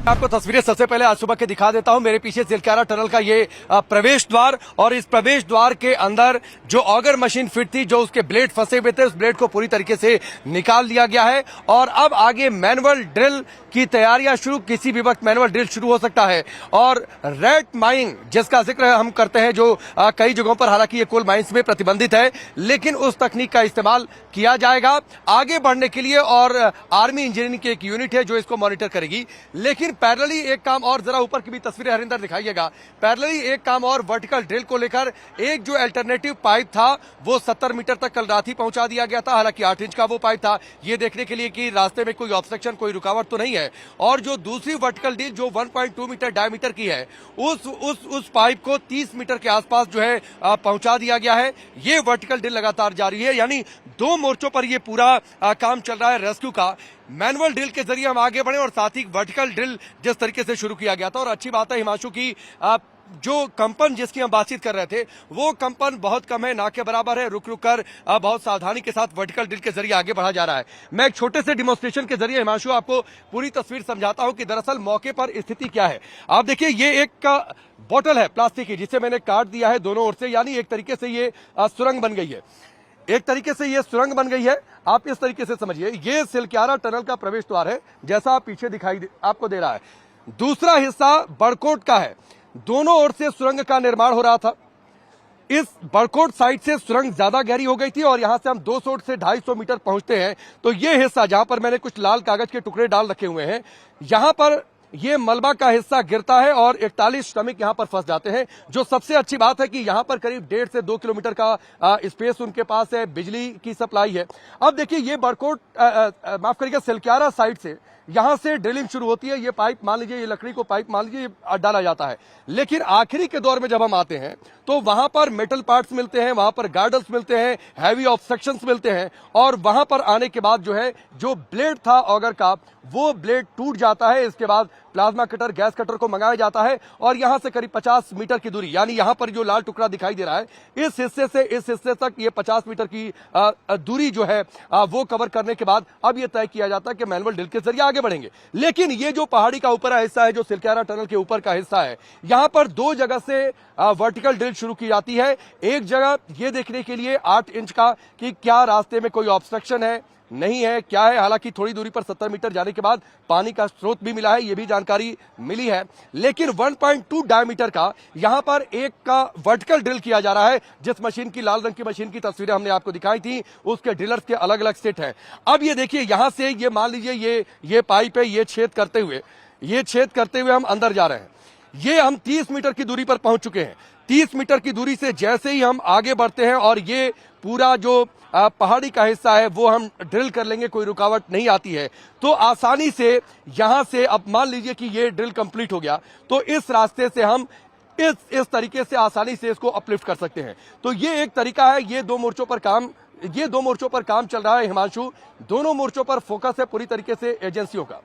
आपको तस्वीरें सबसे पहले आज सुबह के दिखा देता हूं। मेरे पीछे सिलक्यारा टनल का ये प्रवेश द्वार, और इस प्रवेश द्वार के अंदर जो ऑगर मशीन फिट थी, जो उसके ब्लेड फंसे हुए थे, उस ब्लेड को पूरी तरीके से निकाल दिया गया है और अब आगे मैनुअल ड्रिल की तैयारियां शुरू। किसी भी वक्त मैनुअल ड्रिल शुरू हो सकता है। और रेड माइन जिसका जिक्र हम करते हैं, जो कई जगहों पर हालांकि ये कोल माइंस में प्रतिबंधित है, लेकिन उस तकनीक का इस्तेमाल किया जाएगा आगे बढ़ने के लिए। और आर्मी इंजीनियरिंग की एक यूनिट है जो इसको मॉनिटर करेगी। लेकिन पैरेलली एक काम और, जरा ऊपर की भी तस्वीरें हरिंदर दिखाइएगा, पैरेलली एक काम और वर्टिकल ड्रिल को लेकर एक जो अल्टरनेटिव पाइप था वो 70 मीटर तक कल रात ही पहुंचा दिया गया था। हालांकि 8 इंच का वो पाइप था, ये देखने के लिए कि रास्ते में कोई ऑब्स्ट्रक्शन, कोई रुकावट तो नहीं है। और जो दूसरी वर्टिकल ड्रिल जो 1.2 मीटर डायमीटर की है, उस पाइप को 30 मीटर के आसपास जो है पहुंचा दिया गया है। ये वर्टिकल ड्रिल लगातार जारी है, यानी दो मोर्चों पर ये पूरा काम चल रहा है रेस्क्यू का। मैनुअल ड्रिल के जरिए हम आगे बढ़े और साथ ही वर्टिकल ड्रिल जिस तरीके से शुरू किया गया था। और अच्छी बात है हिमांशु की, जो कंपन जिसकी हम बातचीत कर रहे थे, वो कंपन बहुत कम है, ना के बराबर है। रुक रुक कर बहुत सावधानी के साथ वर्टिकल ड्रिल के जरिए आगे बढ़ा जा रहा है। मैं एक छोटे से डिमोन्स्ट्रेशन के जरिए हिमांशु आपको पूरी तस्वीर समझाता हूं कि दरअसल मौके पर स्थिति क्या है। आप देखिए, ये एक बोतल है प्लास्टिक की, जिसे मैंने काट दिया है दोनों ओर से, यानी एक तरीके से ये सुरंग बन गई है। एक तरीके से ये सुरंग बन गई है। आप इस तरीके से समझिए, ये सिलक्यारा टनल का प्रवेश द्वार है, जैसा आप पीछे दिखाई आपको दे रहा है। दूसरा हिस्सा बड़कोट का है। दोनों ओर से सुरंग का निर्माण हो रहा था। इस बड़कोट साइड से सुरंग ज्यादा गहरी हो गई थी और यहां से हम 200 से 250 मीटर पहुंचते हैं तो ये हिस्सा, जहां पर मैंने कुछ लाल कागज के टुकड़े डाल रखे हुए हैं, यहां पर ये मलबा का हिस्सा गिरता है और 41 श्रमिक यहां पर फंस जाते हैं। जो सबसे अच्छी बात है कि यहां पर करीब 1.5 से 2 किलोमीटर का स्पेस उनके पास है, बिजली की सप्लाई है। अब देखिए, ये बड़कोट माफ करिएगा, सिलक्यारा साइड से यहां से ड्रिलिंग शुरू होती है। ये पाइप मान लीजिए, ये लकड़ी को पाइप मान लीजिए डाला जाता है। लेकिन आखिरी के दौर में जब हम आते हैं तो वहां पर मेटल पार्ट्स मिलते हैं, वहां पर गार्डर्स मिलते हैं, हैवी ऑब्स्ट्रक्शंस मिलते हैं। और वहां पर आने के बाद जो है, जो ब्लेड था ऑगर का, वो ब्लेड टूट जाता है। इसके बाद प्लाज्मा कटर, गैस कटर को मंगाया जाता है और यहां से करीब 50 मीटर की दूरी, यानी यहां पर जो लाल टुकड़ा दिखाई दे रहा है, इस हिस्से से इस हिस्से तक ये 50 मीटर की दूरी जो है वो कवर करने के बाद अब यह तय किया जाता है कि मैनुअल ड्रिल के जरिए आगे बढ़ेंगे। लेकिन ये जो पहाड़ी का ऊपर हिस्सा है, जो सिलक्यारा टनल के ऊपर का हिस्सा है, यहां पर दो जगह से वर्टिकल ड्रिल शुरू की जाती है। एक जगह ये देखने के लिए 8 इंच का कि क्या रास्ते में कोई ऑब्स्ट्रक्शन है, नहीं है, क्या है। हालांकि थोड़ी दूरी पर 70 मीटर जाने के बाद पानी का स्रोत भी मिला है, यह भी जानकारी मिली है। लेकिन 1.2 डायमीटर का यहां पर एक का वर्टिकल ड्रिल किया जा रहा है। जिस मशीन की, लाल रंग की मशीन की तस्वीरें हमने आपको दिखाई थी, उसके ड्रिलर्स के अलग अलग सेट हैं। अब ये देखिए, यहां से ये मान लीजिए ये पाइप है, ये छेद करते हुए हम अंदर जा रहे हैं। ये हम 30 मीटर की दूरी पर पहुंच चुके हैं। 30 मीटर की दूरी से जैसे ही हम आगे बढ़ते हैं और ये पूरा जो पहाड़ी का हिस्सा है वो हम ड्रिल कर लेंगे, कोई रुकावट नहीं आती है। तो आसानी से यहां से, अब मान लीजिए कि ये ड्रिल कंप्लीट हो गया, तो इस रास्ते से हम इस तरीके से आसानी से इसको अपलिफ्ट कर सकते हैं। तो ये एक तरीका है। ये दो मोर्चों पर काम चल रहा है हिमांशु। दोनों मोर्चों पर फोकस है पूरी तरीके से एजेंसियों का।